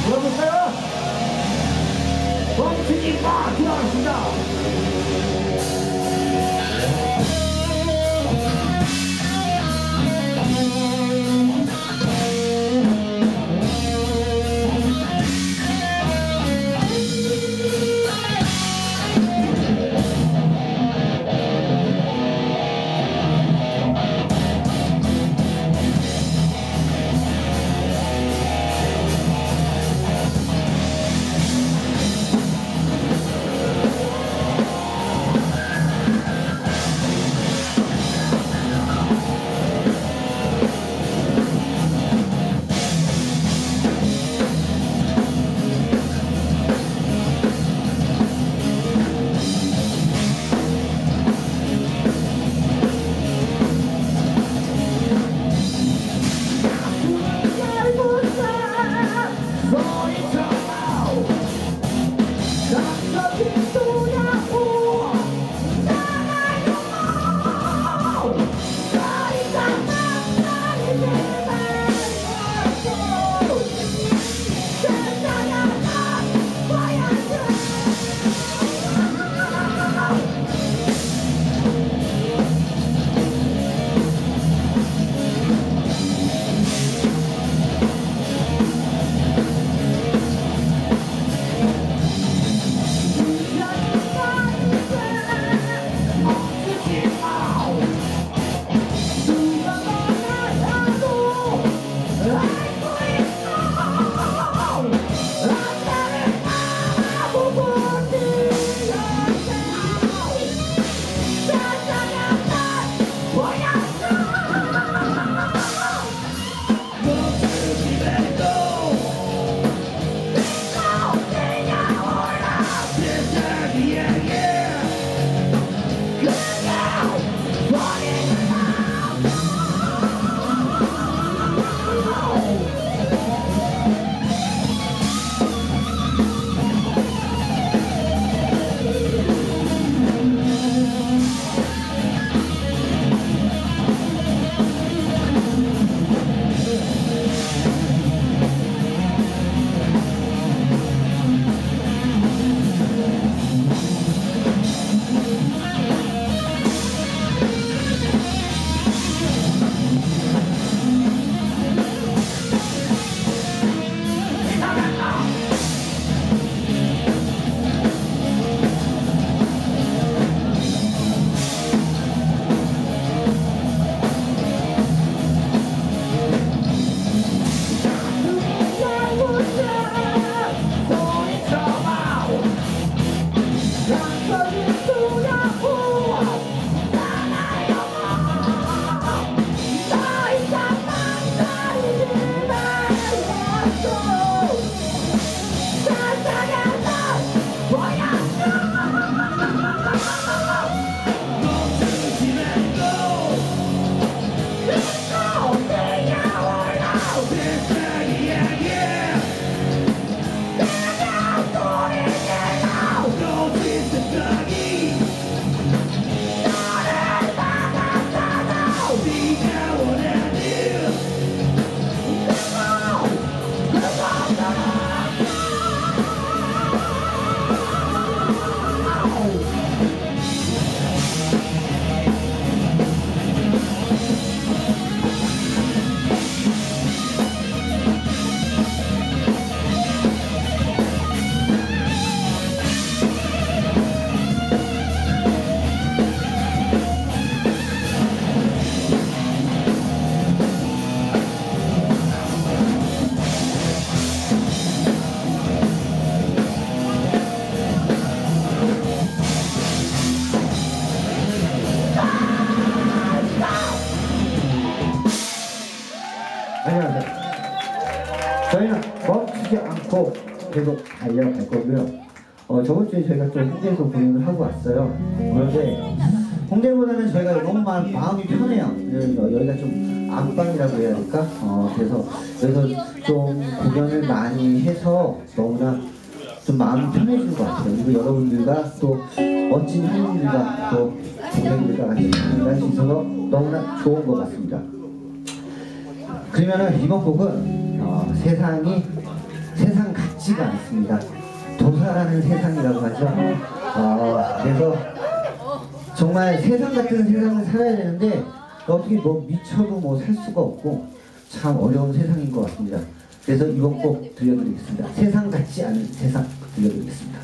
들어볼까요? 멈추지 마! 들어갑시다. 안녕하세요. 저희는 멈추지 않고 계속 달려갈 거고요. 저번 주에 저희가 좀 홍대에서 공연을 하고 왔어요. 그런데 홍대보다는 저희가 너무 마음이 편해요. 여기가 좀 안방이라고 해야 할까? 그래서 여기서 좀 공연을 많이 해서 너무나 좀 마음이 편해진 것 같아요. 그리고 여러분들과 또 멋진 형님들과 또 동생들과 같이 공연할 수 있어서 너무나 좋은 것 같습니다. 그러면은 이번 곡은 세상 같지가 않습니다. 도사라는 세상이라고 하죠. 그래서 정말 세상 같은 세상을 살아야 되는데 어떻게 뭐 미쳐도 뭐 살 수가 없고 참 어려운 세상인 것 같습니다. 그래서 이번 곡 들려드리겠습니다. 세상 같지 않은 세상 들려드리겠습니다.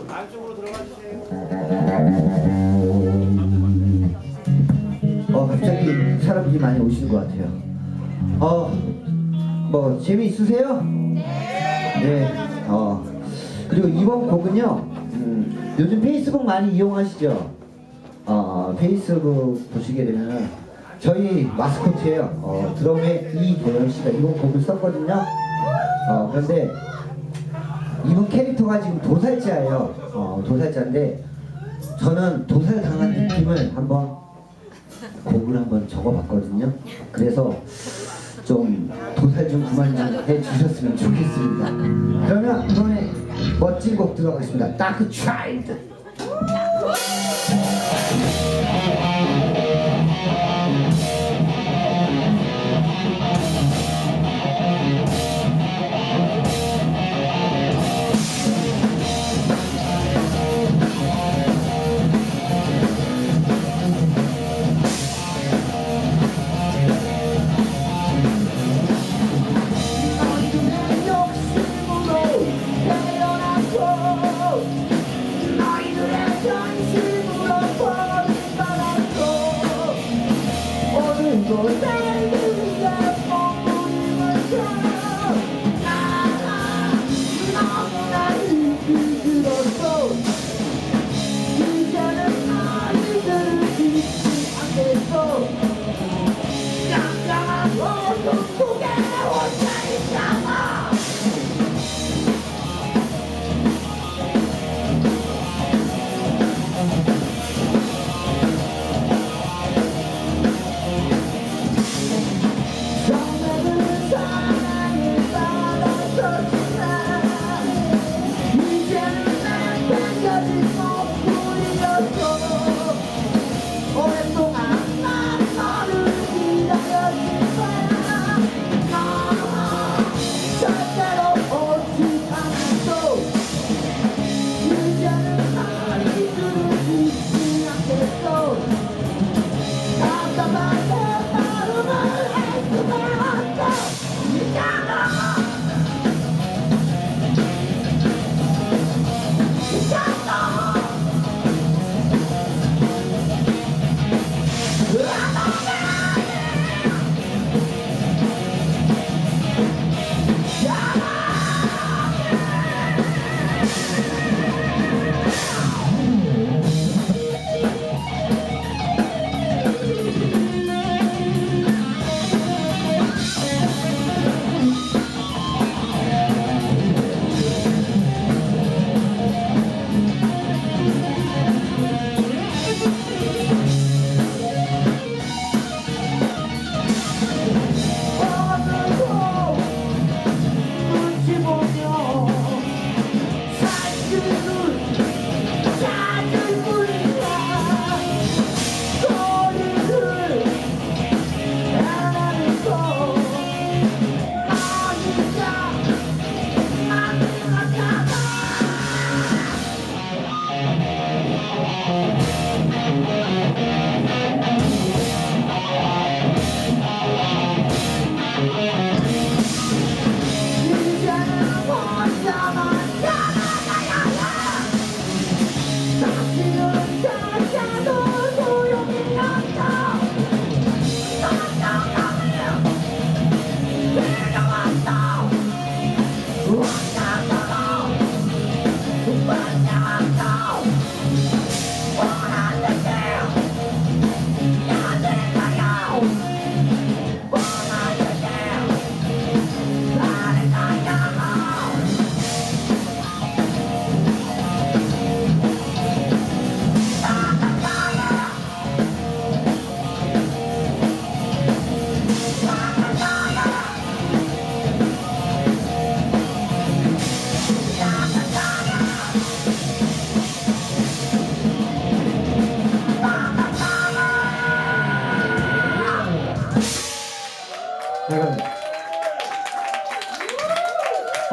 안쪽으로 들어가 주세요. 갑자기 사람들이 많이 오시는 것 같아요. 뭐 재미있으세요? 네. 그리고 이번 곡은요, 요즘 페이스북 많이 이용하시죠? 페이스북 보시게 되면 저희 마스코트예요. 드럼의 이도현 씨가 이번 곡을 썼거든요. 그런데 이분 캐릭터가 지금 도살자예요. 도살자인데 저는 도살당한 느낌을 한번 곡을 한번 적어봤거든요. 그래서 좀 도살 좀 그만 좀 해주셨으면 좋겠습니다. 그러면 이번에 멋진 곡 들어가겠습니다. 다크 차일드.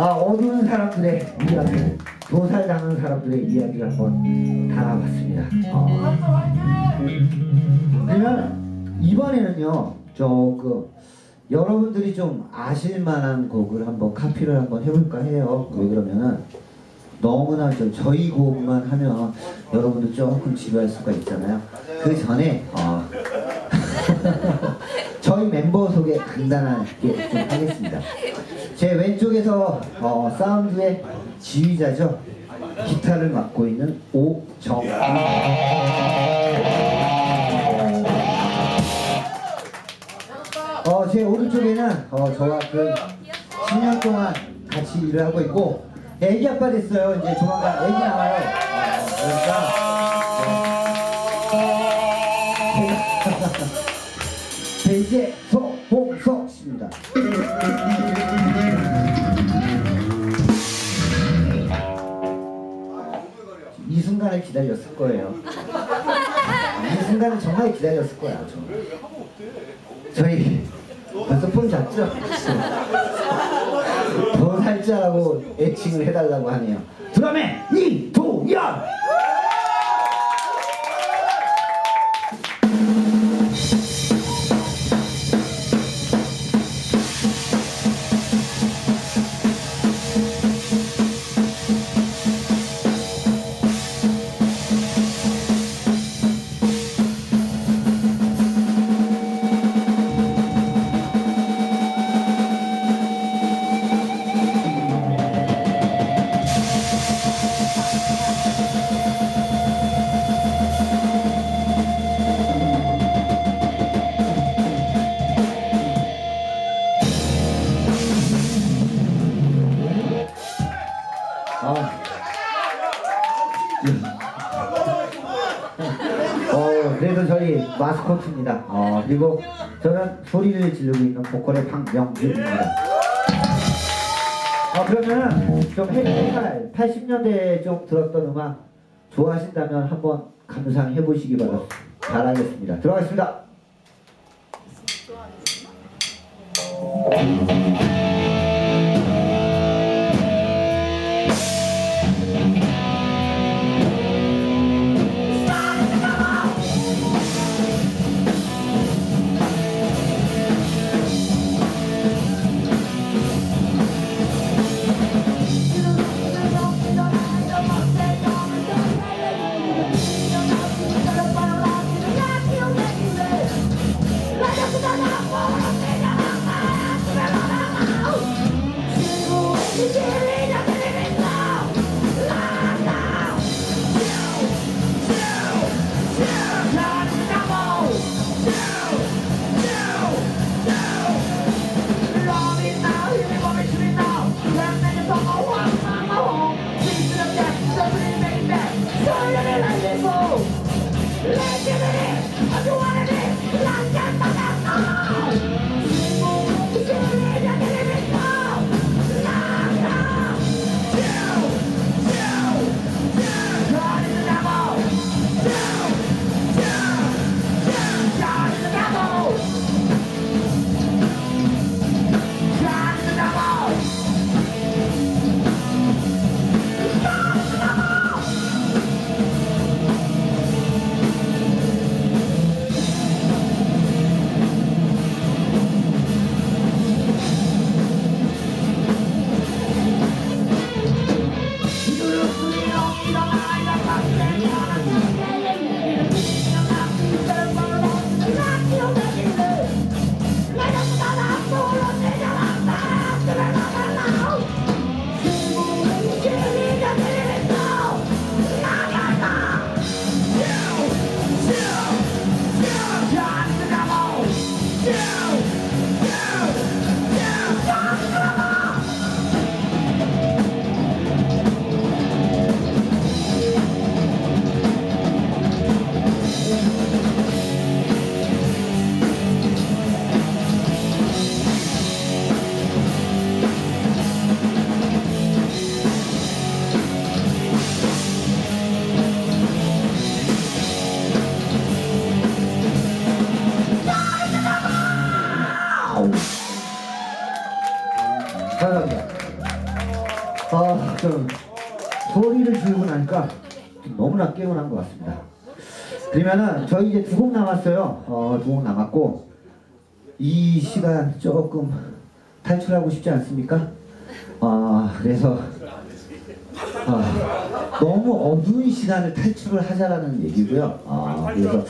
어두운 사람들의 이야기, 도살당한 사람들의 이야기를 한번 달아봤습니다. 그러면 이번에는요, 여러분들이 좀 아실만한 곡을 한번 카피를 한번 해볼까 해요. 왜 그러면은 너무나 좀 저희 곡만 하면 여러분들 조금 지루할 수가 있잖아요. 그 전에 저희 mem버 소개 간단하게 좀 하겠습니다. 제 왼쪽에서 사운드의 지휘자죠. 기타를 맡고 있는 오정. 제 오른쪽에는 저와 그 10년 동안 같이 일을 하고 있고 애기 아빠 됐어요. 이제 조만간 애기 나와요. 그러니까 이 순간을 정말 기다렸을 거야. 저희 벌써 폰 잡죠? 더 살자라고 애칭을 해달라고 하네요. 드럼의 이도현! 그래서 저희 마스코트입니다. 그리고 저는 소리를 지르고 있는 보컬의 박명준입니다. 그러면은 좀 헤비메탈 80년대에 좀 들었던 음악 좋아하신다면 한번 감상해 보시기 바라겠습니다. 들어가겠습니다. 좀 소리를 지르고 나니까 너무나 깨어난 것 같습니다. 그러면은 저희 이제 2곡 남았어요. 2곡 남았고 이 시간 조금 탈출하고 싶지 않습니까? 그래서 너무 어두운 시간을 탈출을 하자라는 얘기고요. 그래서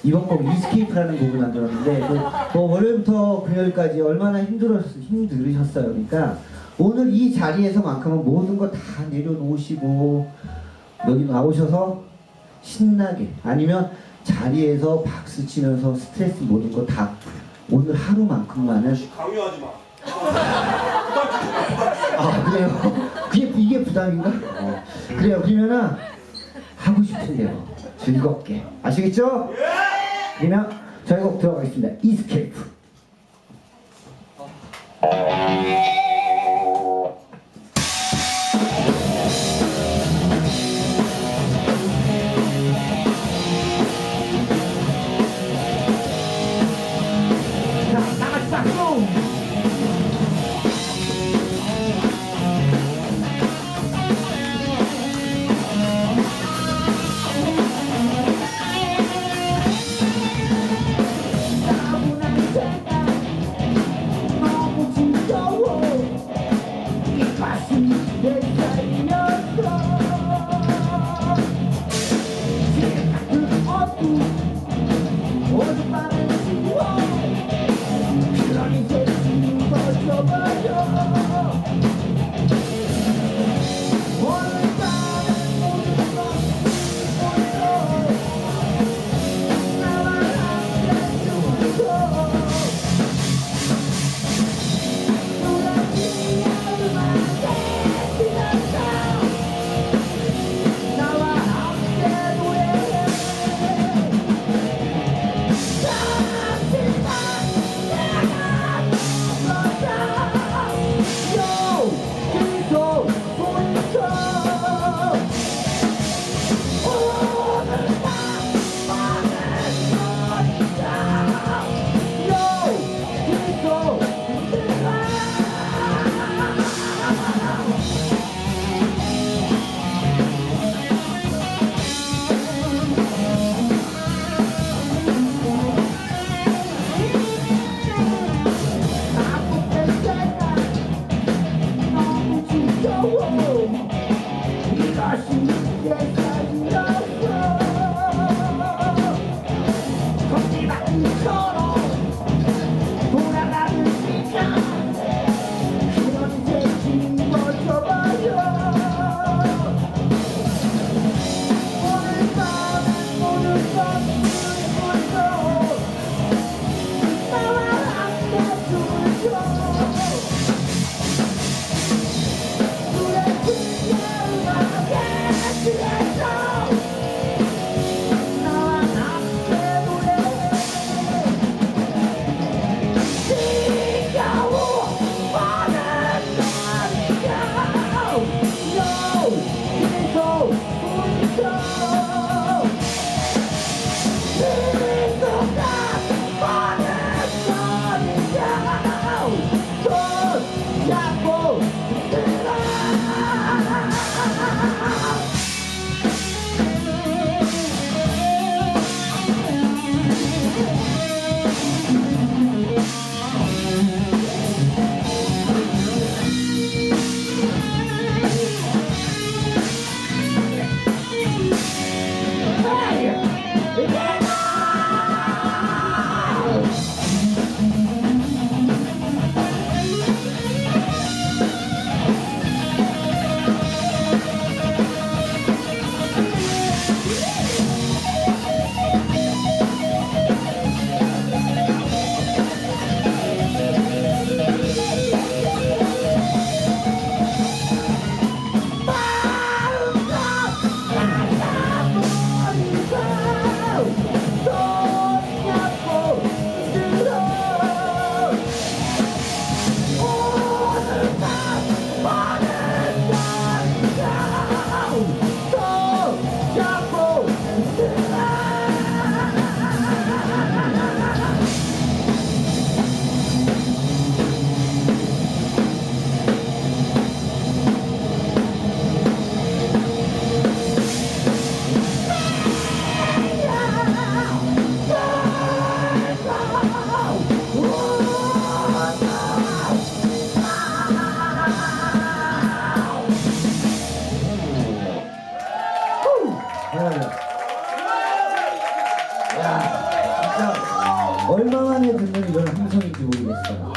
이번 곡 이스케이프라는 곡을 만들었는데 월요일부터 금요일까지 얼마나 힘들으셨어요. 그러니까 오늘 이 자리에서만큼은 모든 거 다 내려놓으시고 여기 나오셔서 신나게 아니면 자리에서 박수 치면서 스트레스 모든 거 다 오늘 하루만큼만은 강요하지 마. 그래요? 이게 부담인가? 그래요. 그러면은 하고 싶은 대로 즐겁게 아시겠죠? 그러면 저희 곡 들어가겠습니다. 이스케이프. 어젯밤에 지워 그러니 이제 짚어줘버려 오늘 밤에 모든 건 나와 함께 죽고 누라지 얼마나 지났어 나와 함께 노래해 얼마 만에 듣는 이런 함성인지 모르겠어요.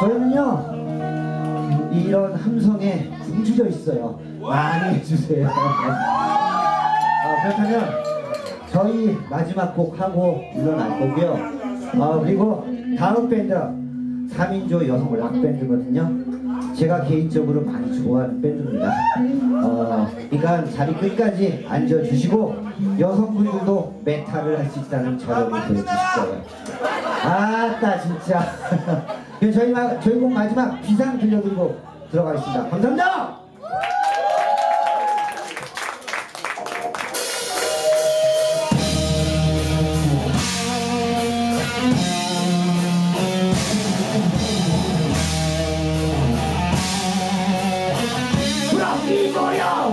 저희는요 이런 함성에 굶주려 있어요. 많이 해주세요. 그렇다면 저희 마지막 곡 하고 일어날 거고요. 그리고 다음 밴드 3인조 여성 락밴드거든요. 제가 개인적으로 많이 좋아하는 밴드입니다. 그러니까 자리 끝까지 앉아주시고 여성분들도 메탈을 할 수 있다는 저력을 보여주실 거예요. 아따 진짜. 저희 곡 마지막 비상 들려드리고 들어가겠습니다. 감사합니다. 이거요.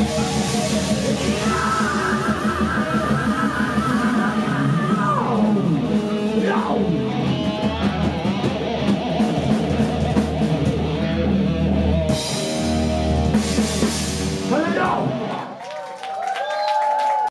Wow!